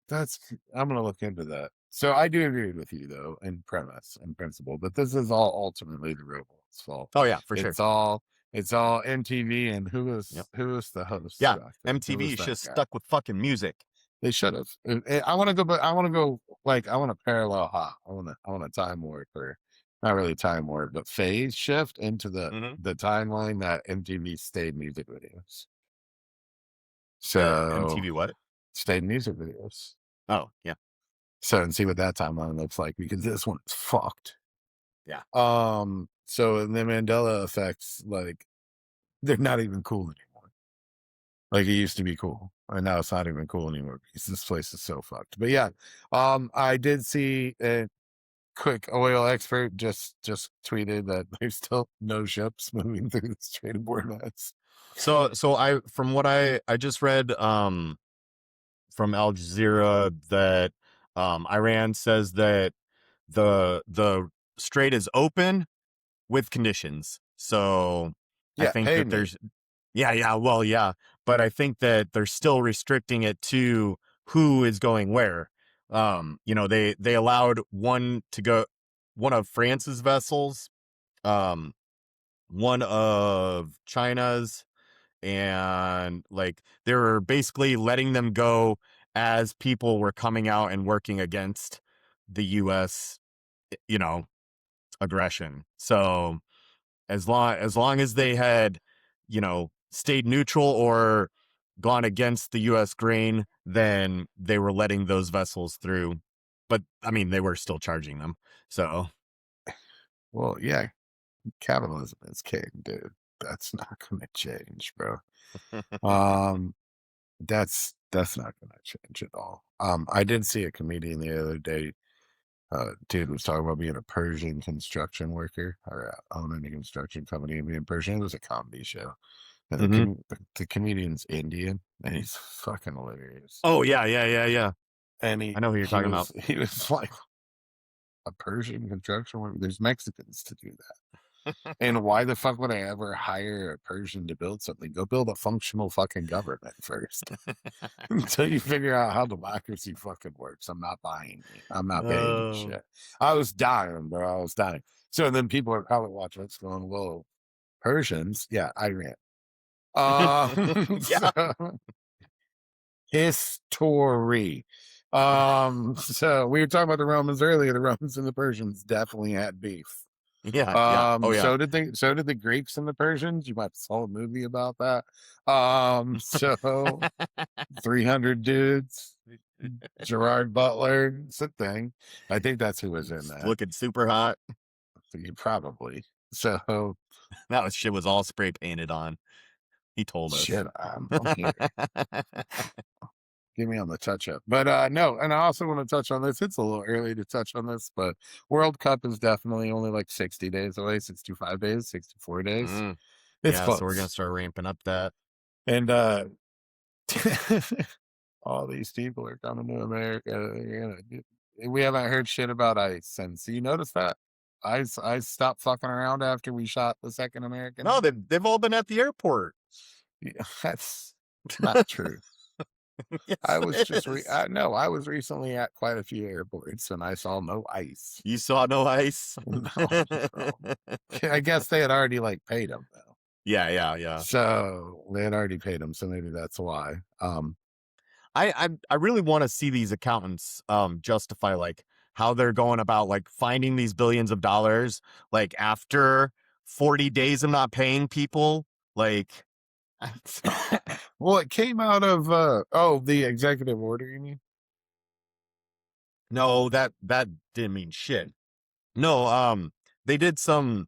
That's I'm gonna look into that. So I do agree with you though in premise and principle, but this is all ultimately the real world's fault. Oh yeah, for sure. It's all MTV and who was the host? Yeah, back then? MTV should have stuck with fucking music. They should have. I want to go, but I want to go like I want to parallel hop. I want to time warp or not really time warp, but phase shift into the timeline that MTV stayed music videos. So MTV what? Stayed music videos. Oh yeah. So and see what that timeline looks like because this one's fucked. Yeah. So the Mandela effects, like they're not even cool anymore. Like it used to be cool, and now it's not even cool anymore because this place is so fucked. But yeah, I did see a quick oil expert just tweeted that there's still no ships moving through the Strait of Hormuz. So I from what I just read from Al Jazeera that Iran says that the strait is open with conditions. So I think that there's but I think that they're still restricting it to who is going where. They allowed one of France's vessels, one of China's, and like they were basically letting them go as people were coming out and working against the US, aggression. So as long as they had, stayed neutral or gone against the US grain, then they were letting those vessels through. But I mean, they were still charging them. So well, yeah, capitalism is king, dude. That's not gonna change, bro. That's not gonna change at all. I did see a comedian the other day. Dude was talking about being a Persian construction worker or owning a construction company and being Persian. It was a comedy show. And the comedian's Indian and he's fucking hilarious. Oh yeah. And I know who you're talking about. He was like a Persian construction worker. There's Mexicans to do that. And why the fuck would I ever hire a Persian to build something? Go build a functional fucking government first until you figure out how democracy fucking works. I'm not buying it. I'm not paying you shit. I was dying, bro. I was dying. So then people are probably watching this going, whoa, Persians? Yeah, Iran. History. So we were talking about the Romans earlier. The Romans and the Persians definitely had beef. Yeah. Oh yeah. So did the Greeks and the Persians. You might saw a movie about that. So 300 dudes. Gerard Butler. It's a thing. I think that's who was in that. Looking super hot. Probably. So that shit was all spray painted on. He told us. Shit, I'm here. Give me on the touch up. But no, and I also want to touch on this. It's a little early to touch on this, but World Cup is definitely only like 60 days away, 65 days, 64 days. It's close. So we're gonna start ramping up that. And all these people are coming to America. We haven't heard shit about ICE since. So you notice that? ICE stopped fucking around after we shot the second American. No, they've all been at the airport. Yeah, that's not true. Yes, I was it just is. no, I was recently at quite a few airports and I saw no ice. You saw no ice? No, bro. I guess they had already like paid him though. Yeah, yeah, yeah. So they had already paid him, so maybe that's why. I really want to see these accountants justify like how they're going about like finding these billions of dollars like after 40 days of not paying people. Like Well, it came out of the executive order, you mean? no, that didn't mean shit. No, they did some,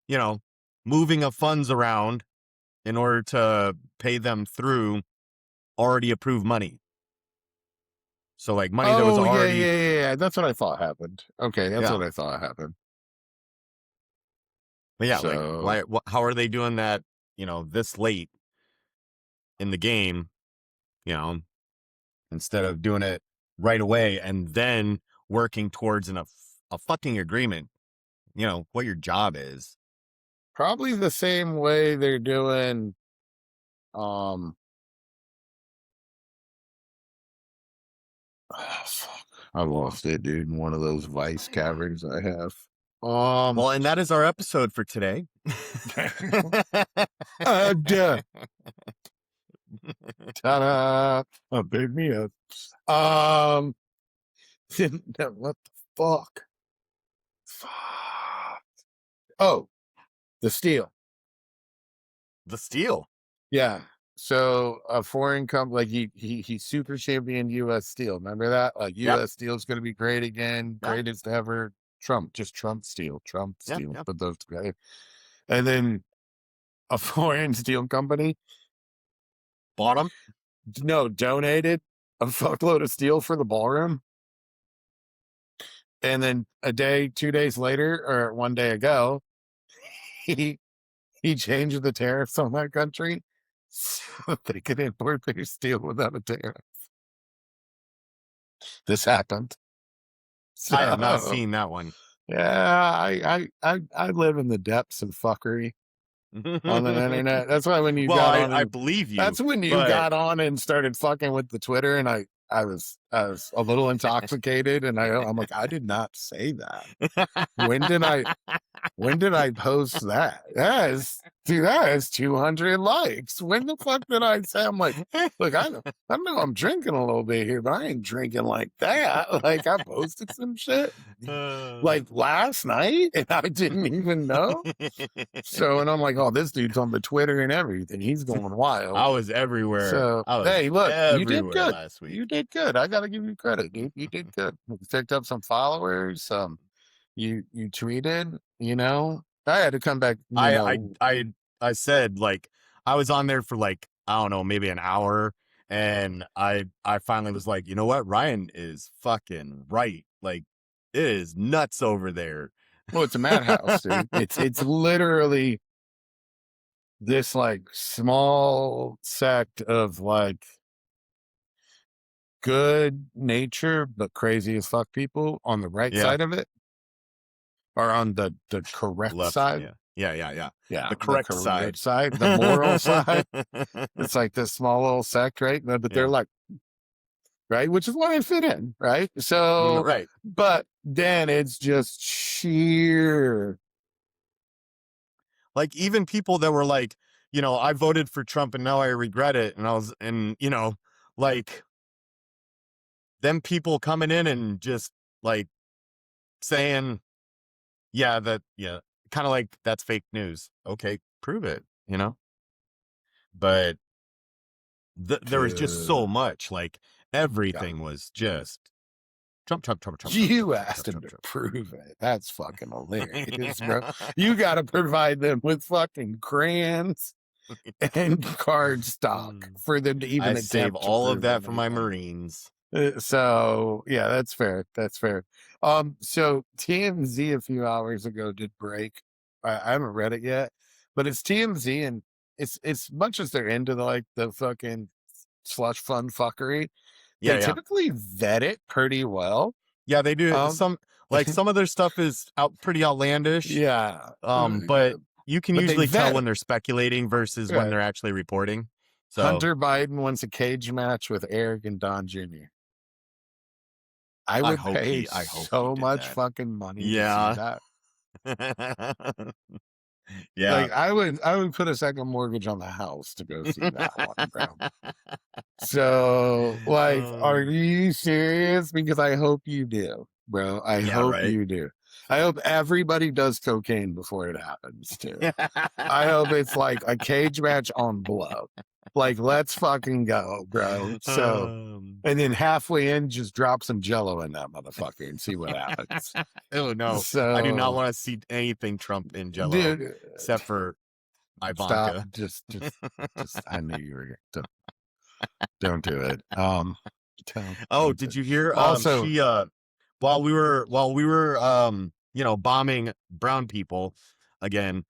you know, moving of funds around in order to pay them through already approved money. So like money that was Oh yeah, already, yeah, yeah, yeah. That's what I thought happened. Okay, that's yeah. what I thought happened. But yeah, like So why how are they doing that, this late in the game, you know, instead of doing it right away and then working towards a fucking agreement, what your job is. probably the same way they're doing um fuck, I lost it, dude, in one of those vice caverns I have. Well, and that is our episode for today. Duh. Ta-da! Big me up. Um, what the fuck? Fuck. Oh, the steel. The steel. Yeah. So a foreign company, like he super championed U.S. Steel. Remember that? Like Yep. U.S. Steel is going to be great again, Yeah. greatest ever. Trump Steel, Yep. Yep. put those together. And then a foreign steel company, Bottom. no, donated a fuckload of steel for the ballroom. And then 2 days later, or one day ago, he he changed the tariffs on that country so that they could import their steel without a tariff. This happened. I have not So seen that one. yeah, I live in the depths of fuckery on the internet. That's why when you Well, got on I and believe you, that's when you but got on and started fucking with the Twitter, and I was a little intoxicated, and I'm like, I did not say that. When did I post that? That is 200 likes. When the fuck did I say? I'm like, look, I know I'm drinking a little bit here, but I ain't drinking like that. Like I posted some shit like last night and I didn't even know. So, and I'm like, oh, this dude's on the Twitter and everything. He's going wild. I was everywhere. So, I was hey, look, you did everywhere good. last week. You did good. I got to give you credit, dude. You did good. You picked up some followers. You tweeted. I had to come back. I said like I was on there for like I don't know maybe an hour, and I finally was like, you know what, Ryan is fucking right. Like it is nuts over there. Well, it's a madhouse, dude. It's literally this like small sect of like good nature but crazy as fuck people on the right Yeah, side of it, or on the correct left. side. Yeah, yeah, yeah, yeah. Yeah, The the correct correct side. side, the moral side. It's like this small little sect, right? But they're Yeah, like, right, which is why I fit in, right? So, right. but then it's just sheer. Like even people that were like, I voted for Trump and now I regret it, and like them people coming in and just like saying, yeah, kind of like that's fake news. Okay, prove it, But there was just so Dude. much, like Yeah. everything was just Trump, Trump, Trump, Trump, Trump, Trump, You Trump, asked Trump, him Trump, to Trump. prove it. That's fucking hilarious, bro. You got to provide them with fucking crayons and card stock for them to I even save attempt to all of prove that for my anything. Marines. So yeah, that's fair. That's fair. So TMZ a few hours ago did break. I haven't read it yet, but it's TMZ, and it's much as they're into the fucking slush fund fuckery, Yeah, they yeah. typically vet it pretty well. Yeah, they do Um, some of their stuff is pretty outlandish. yeah, But you can but they usually tell vet when it. they're speculating versus when Right. they're actually reporting. So Hunter Biden wants a cage match with Eric and Don Jr. I would pay I hope he so did much that. fucking money to see Yeah. that. Yeah. Like I would put a second mortgage on the house to go see that one, bro. So, like, are you serious? Because I hope you do, bro. I Yeah, hope right. you do. I hope everybody does cocaine before it happens too. I hope it's like a cage match on blow. Like, let's fucking go, bro. So, and then halfway in, just drop some jello in that motherfucker and see what happens. Oh no, I do not So, want to see anything Trump in Jello dude, except for stop. Ivanka. Just, I knew you were going to. Don't do it. Don't do Did it. you hear? Also, She while we were bombing brown people again,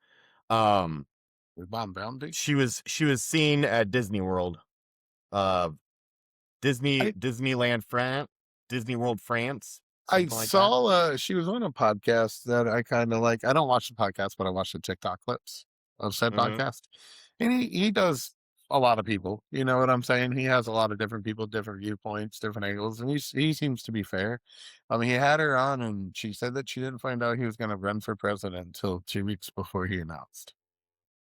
we bomb brown dude. she was seen at Disney World, uh, I Disneyland France, Disney World France, I something like that. saw she was on a podcast that I kind of like. I don't watch the podcast, but I watch the TikTok clips of said podcast. And he does a lot of people. You know what I'm saying? He has a lot of different people, different viewpoints, different angles, and he seems to be fair. He had her on, and she said that she didn't find out he was going to run for president until 2 weeks before he announced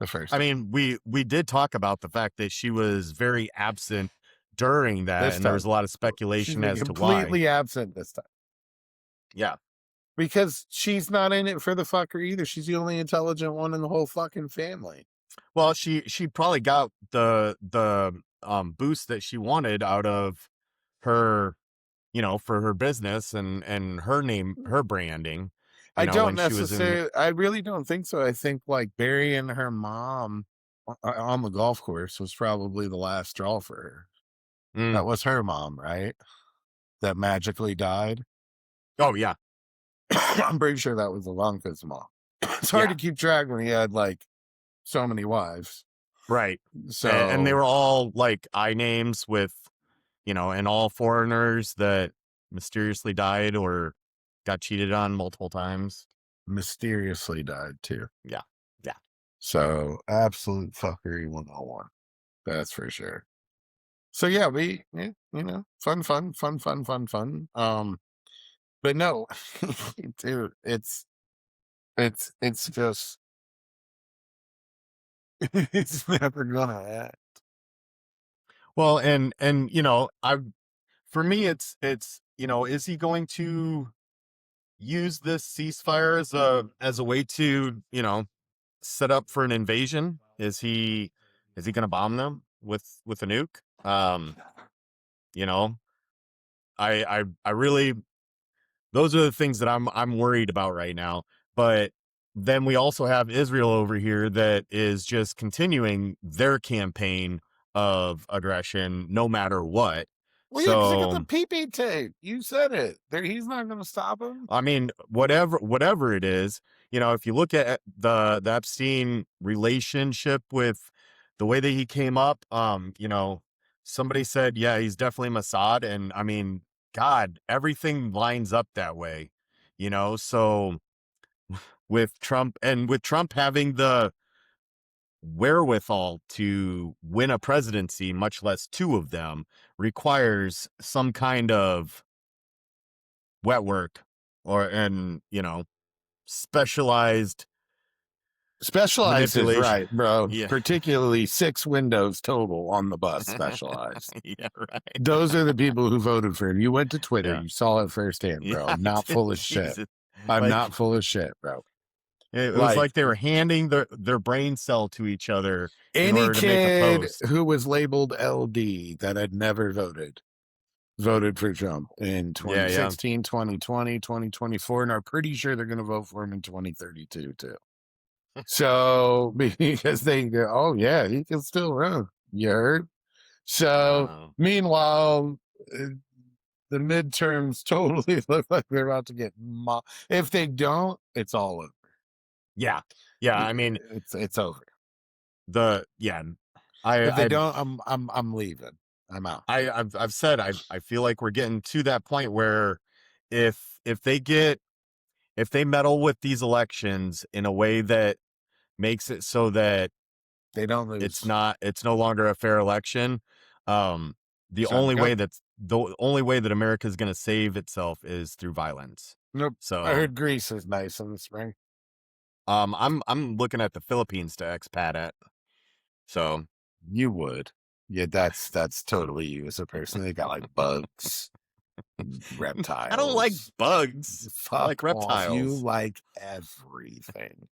the first I time. mean, we did talk about the fact that she was very absent during that, This and there was time, a lot of she's speculation been as to why. completely absent this time. Yeah. Because she's not in it for the fucker either. She's the only intelligent one in the whole fucking family. Well, she probably got the boost that she wanted out of her, for her business and her name, her branding. I don't When she was in. necessarily. I really don't think so. I think like burying her mom on the golf course was probably the last straw for her. That was her mom, right? That magically died. Oh yeah. I'm pretty sure that was Ivanka's mom. It's hard to keep track when he had like so many wives. Right. So And they were all like I names with, and all foreigners that mysteriously died or got cheated on multiple times. mysteriously died too. Yeah. Yeah. So absolute fuckery 101. That's for sure. So yeah, fun. But no, dude, it's just it's never gonna end. Well, and for me, it's is he going to use this ceasefire as a way to set up for an invasion? Is he going to bomb them with a nuke? You know, I really, those are the things that I'm worried about right now. But then we also have Israel over here that is just continuing their campaign of aggression, no matter what. Well, yeah, because they got the pee-pee tape. You said it. He's not going to stop him. I mean, whatever it is, if you look at the Epstein relationship with the way that he came up, somebody said, yeah, he's definitely Mossad. And I mean, God, everything lines up that way, so with Trump having the wherewithal to win a presidency, much less two of them, requires some kind of wet work and specialized Specialized is manipulation. right, bro. Yeah. Particularly 6 windows total on the bus. Specialized. Yeah, right. Those are the people who voted for him. You went to Twitter. Yeah. You saw it firsthand, bro. I'm not full of shit. I'm not full of shit, bro. It was like they were handing their brain cell to each other in Any order to make a kid post. who was labeled LD that had never voted for Trump in 2016, 2020, 2024, and are pretty sure they're going to vote for him in 2032 too. So because they go, oh yeah, he can still run. You heard? So meanwhile, the midterms totally look like they're about to get if they don't, it's all over. Yeah. I mean, it's over. If they don't, I'm leaving. I'm out. I've said I feel like we're getting to that point where if they meddle with these elections in a way that makes it so that They don't lose. It's no longer a fair election. The only way that America is going to save itself is through violence. Nope. So I heard Greece is nice in the spring. I'm looking at the Philippines to expat at. So you would. Yeah, that's totally you as a person. They got like bugs, reptiles. I don't like bugs. Fuck I like reptiles. Off. You like everything.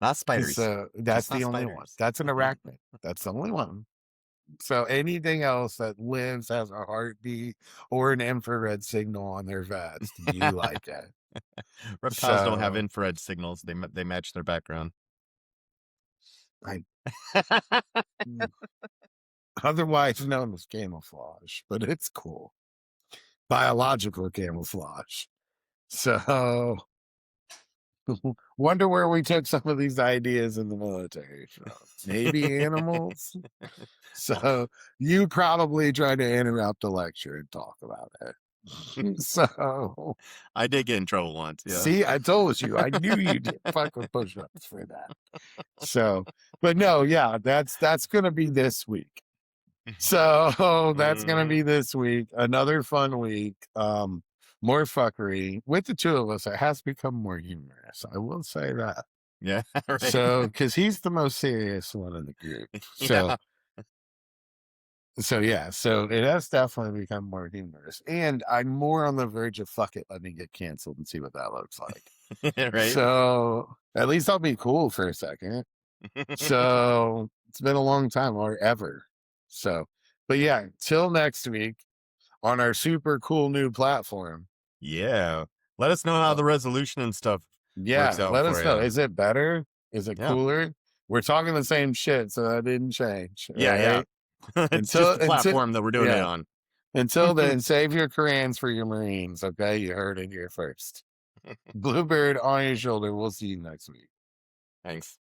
Not spiders. So that's the only one. That's an arachnid. That's the only one. So anything else that lives, has a heartbeat or an infrared signal on their vest, you like it. Reptiles don't have infrared signals. They match their background. Otherwise known as camouflage, but it's cool. Biological camouflage. So wonder where we took some of these ideas in the military from. Maybe animals. So you probably try to interrupt a lecture and talk about it. So I did get in trouble once. Yeah. See, I told you. I knew you did. Fuck with push-ups for that. So, but no, yeah, that's gonna be this week. So that's gonna be this week. Another fun week. More fuckery with the two of us. It has become more humorous. I will say that. Yeah. Right. So, because he's the most serious one in the group. So. Yeah. So yeah, so it has definitely become more humorous, and I'm more on the verge of fuck it, let me get canceled and see what that looks like. Right. So at least I'll be cool for a second. So it's been a long time or ever. So, but yeah, till next week on our super cool new platform. Yeah, let us know how the resolution and stuff. Yeah, let us know. Is it better? Is it cooler? We're talking the same shit, so that didn't change. Yeah, right? Yeah. It's just the platform that we're doing it on. Until then, save your Korans for your Marines, okay? You heard it here first. Bluebird on your shoulder. We'll see you next week. Thanks.